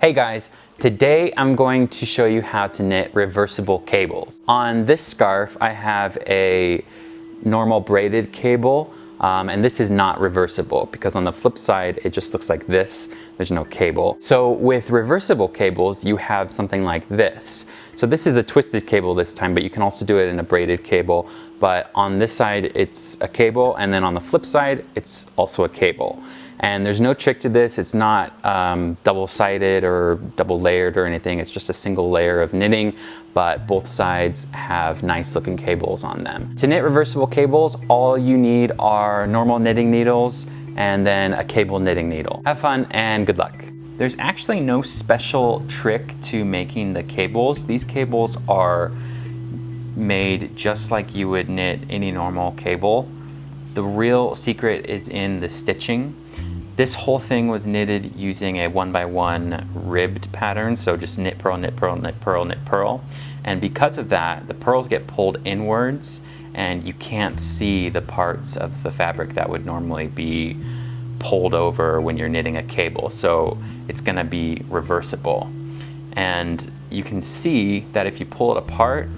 Hey guys, today I'm going to show you how to knit reversible cables. On this scarf I have a normal braided cable and this is not reversible because on the flip side it just looks like this. There's no cable. So with reversible cables you have something like this. So this is a twisted cable this time, but you can also do it in a braided cable. But on this side it's a cable, and then on the flip side it's also a cable. And there's no trick to this. It's not double-sided or double-layered or anything. It's just a single layer of knitting, but both sides have nice looking cables on them. To knit reversible cables, all you need are normal knitting needles and then a cable knitting needle. Have fun and good luck. There's actually no special trick to making the cables. These cables are made just like you would knit any normal cable. The real secret is in the stitching. This whole thing was knitted using a 1x1 ribbed pattern, so just knit, purl, knit, purl, knit, purl, knit, purl. And because of that, the purls get pulled inwards and you can't see the parts of the fabric that would normally be pulled over when you're knitting a cable. So it's gonna be reversible. And you can see that if you pull it apart,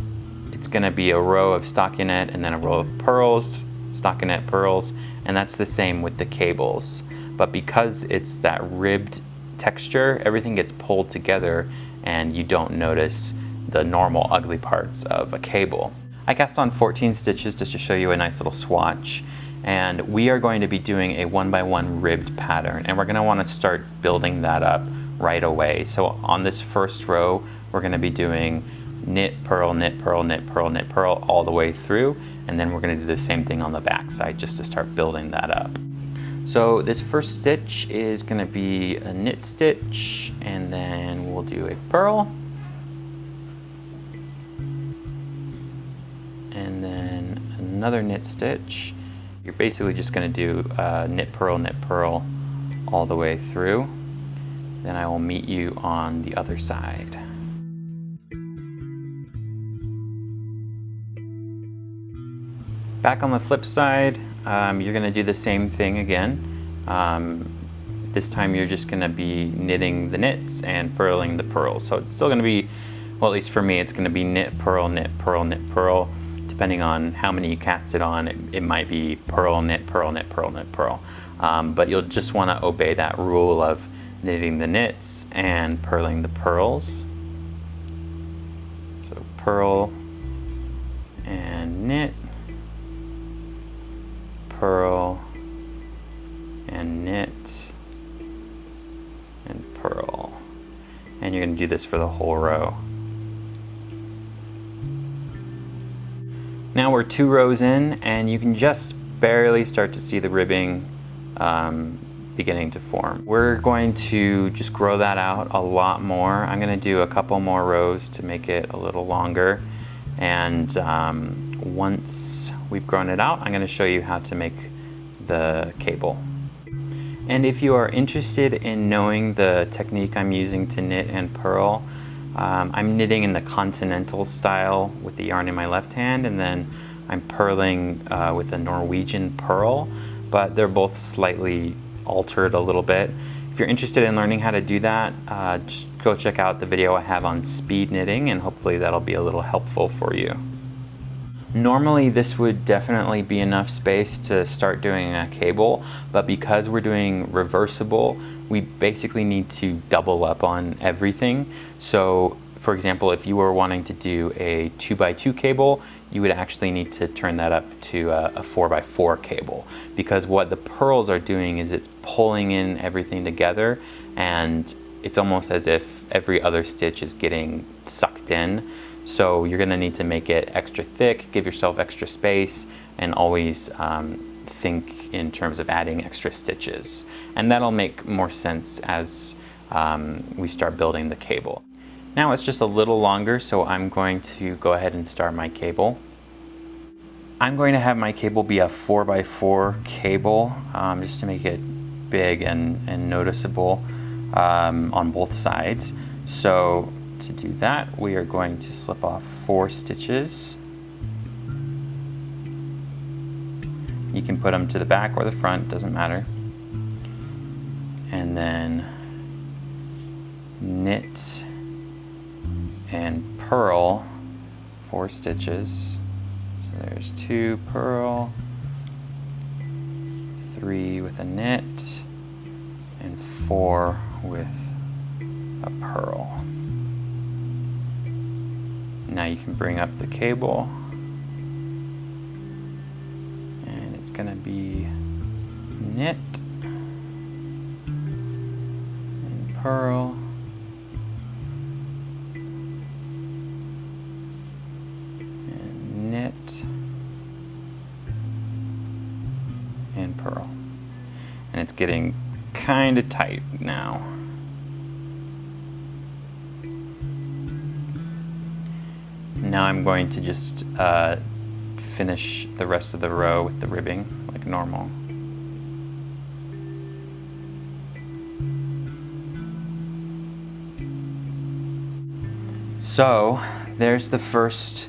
it's gonna be a row of stockinette and then a row of purls, stockinette, purls, and that's the same with the cables. But because it's that ribbed texture, everything gets pulled together and you don't notice the normal ugly parts of a cable. I cast on 14 stitches just to show you a nice little swatch, and we are going to be doing a 1x1 ribbed pattern, and we're going to want to start building that up right away. So on this first row we're going to be doing knit, purl, knit, purl, knit, purl, knit, purl all the way through, and then we're going to do the same thing on the back side just to start building that up. So this first stitch is going to be a knit stitch, and then we'll do a purl, and then another knit stitch. You're basically just going to do knit, purl all the way through. Then I will meet you on the other side. Back on the flip side, you're going to do the same thing again. This time you're just going to be knitting the knits and purling the purls. So it's still going to be, well, at least for me, it's going to be knit, purl, knit, purl, knit, purl. Depending on how many you cast it on, it might be purl, knit, purl, knit, purl, knit, purl. But you'll just want to obey that rule of knitting the knits and purling the purls. So purl and knit, purl and knit and purl, and you're going to do this for the whole row. Now we're 2 rows in and you can just barely start to see the ribbing beginning to form. We're going to just grow that out a lot more. I'm going to do a couple more rows to make it a little longer, and once we've grown it out, I'm going to show you how to make the cable. And if you are interested in knowing the technique I'm using to knit and purl, I'm knitting in the continental style with the yarn in my left hand, and then I'm purling with a Norwegian purl, but they're both slightly altered a little bit. If you're interested in learning how to do that, just go check out the video I have on speed knitting, and hopefully that'll be a little helpful for you. Normally this would definitely be enough space to start doing a cable, but because we're doing reversible, we basically need to double up on everything. So for example, if you were wanting to do a 2x2 cable, you would actually need to turn that up to a 4x4 cable, because what the purls are doing is it's pulling in everything together, and it's almost as if every other stitch is getting sucked in. So you're going to need to make it extra thick, give yourself extra space, and always think in terms of adding extra stitches. And that'll make more sense as we start building the cable. Now it's just a little longer, so I'm going to go ahead and start my cable. I'm going to have my cable be a 4x4 cable, just to make it big and noticeable on both sides. So to do that, we are going to slip off 4 stitches. You can put them to the back or the front, doesn't matter. And then knit and purl 4 stitches. So there's 2 purl, 3 with a knit, and 4 with a purl. Now you can bring up the cable, and it's going to be knit and purl and knit and purl. And it's getting kind of tight now. Now I'm going to just finish the rest of the row with the ribbing like normal. So there's the first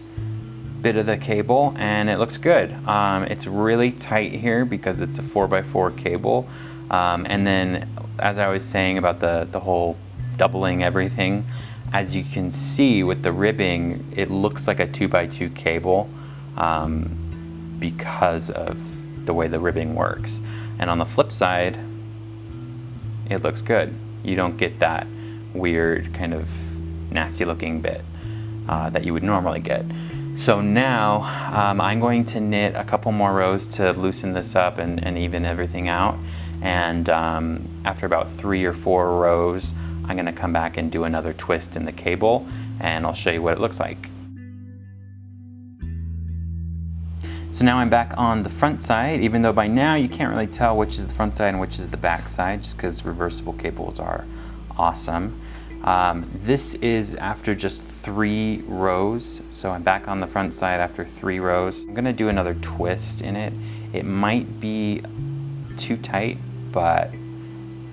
bit of the cable, and it looks good. It's really tight here because it's a 4x4 cable, and then as I was saying about the whole doubling everything, as you can see with the ribbing, it looks like a 2x2 cable because of the way the ribbing works. And on the flip side, it looks good. You don't get that weird kind of nasty looking bit that you would normally get. So now I'm going to knit a couple more rows to loosen this up and even everything out. And after about 3 or 4 rows, I'm going to come back and do another twist in the cable, and I'll show you what it looks like. So now I'm back on the front side, even though by now you can't really tell which is the front side and which is the back side, just because reversible cables are awesome. This is after just 3 rows, so I'm back on the front side after 3 rows. I'm going to do another twist in it. It might be too tight, but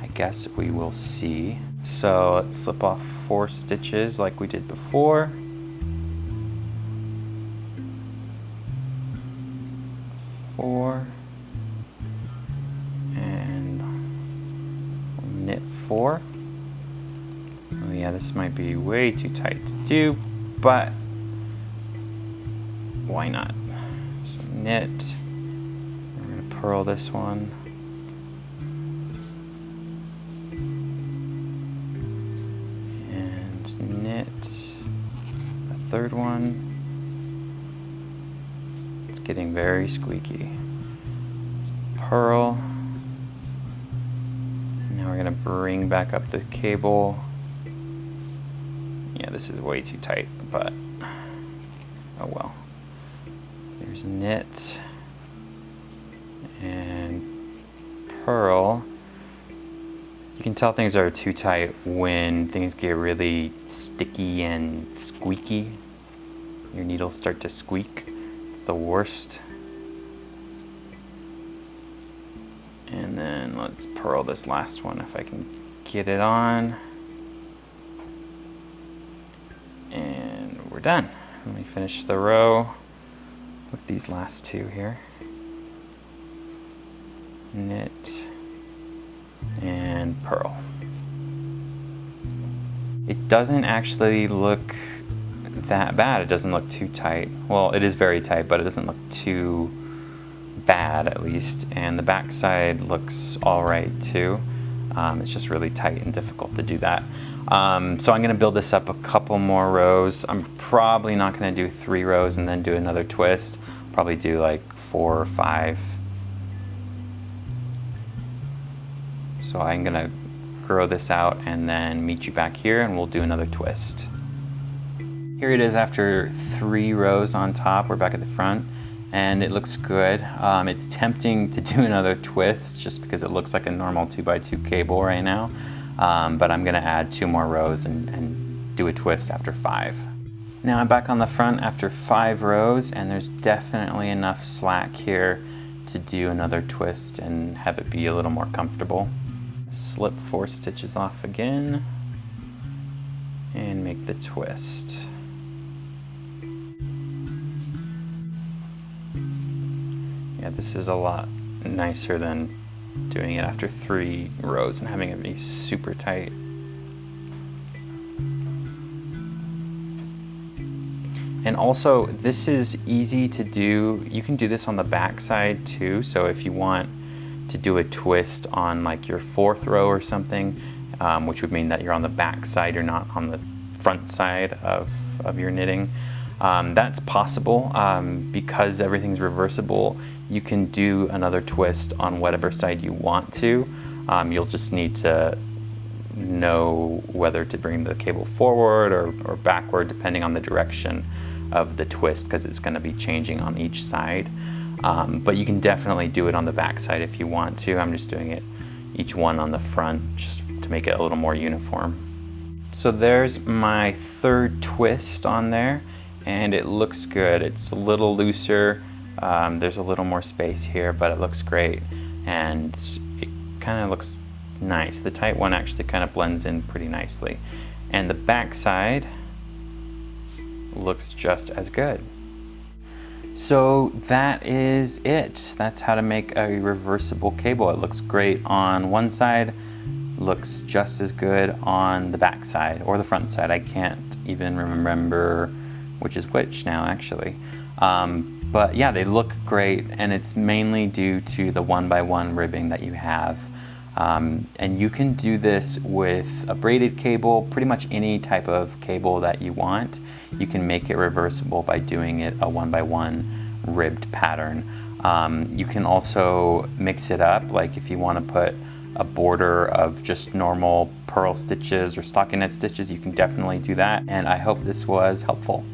I guess we will see. So let's slip off 4 stitches like we did before. And knit 4. Oh yeah, this might be way too tight to do, but why not? So knit, we're going to purl this one. And knit the third one. It's getting very squeaky. Purl. Now we're going to bring back up the cable. Yeah, this is way too tight, but oh well. There's knit and purl. You can tell things are too tight when things get really sticky and squeaky. Your needles start to squeak. It's the worst. And then let's purl this last one if I can get it on. And we're done. Let me finish the row with these last 2 here. Knit and purl. It doesn't actually look that bad. It doesn't look too tight. Well, it is very tight, but it doesn't look too bad at least. And the back side looks all right too. It's just really tight and difficult to do that. So I'm going to build this up a couple more rows. I'm probably not going to do 3 rows and then do another twist. Probably do like 4 or 5. So I'm going to grow this out and then meet you back here and we'll do another twist. Here it is after 3 rows on top. We're back at the front and it looks good. It's tempting to do another twist just because it looks like a normal 2x2 cable right now. But I'm going to add 2 more rows and do a twist after 5. Now I'm back on the front after 5 rows and there's definitely enough slack here to do another twist and have it be a little more comfortable. Slip 4 stitches off again and make the twist. Yeah, this is a lot nicer than doing it after 3 rows and having it be super tight. And also, this is easy to do. You can do this on the back side too. So if you want to do a twist on like your 4th row or something, which would mean that you're on the back side, you're not on the front side of your knitting. That's possible because everything's reversible. You can do another twist on whatever side you want to. You'll just need to know whether to bring the cable forward or backward depending on the direction of the twist, because it's going to be changing on each side. But you can definitely do it on the back side if you want to. I'm just doing it each one on the front just to make it a little more uniform. So there's my 3rd twist on there, and it looks good. It's a little looser, there's a little more space here, but it looks great and it kind of looks nice. The tight one actually kind of blends in pretty nicely, and the back side looks just as good. So that is it. That's how to make a reversible cable. It looks great on one side, looks just as good on the back side or the front side. I can't even remember which is which now actually. But yeah, they look great, and it's mainly due to the 1x1 ribbing that you have. And you can do this with a braided cable, pretty much any type of cable that you want. You can make it reversible by doing it a 1x1 ribbed pattern. You can also mix it up, like if you want to put a border of just normal purl stitches or stockinette stitches, you can definitely do that. And I hope this was helpful.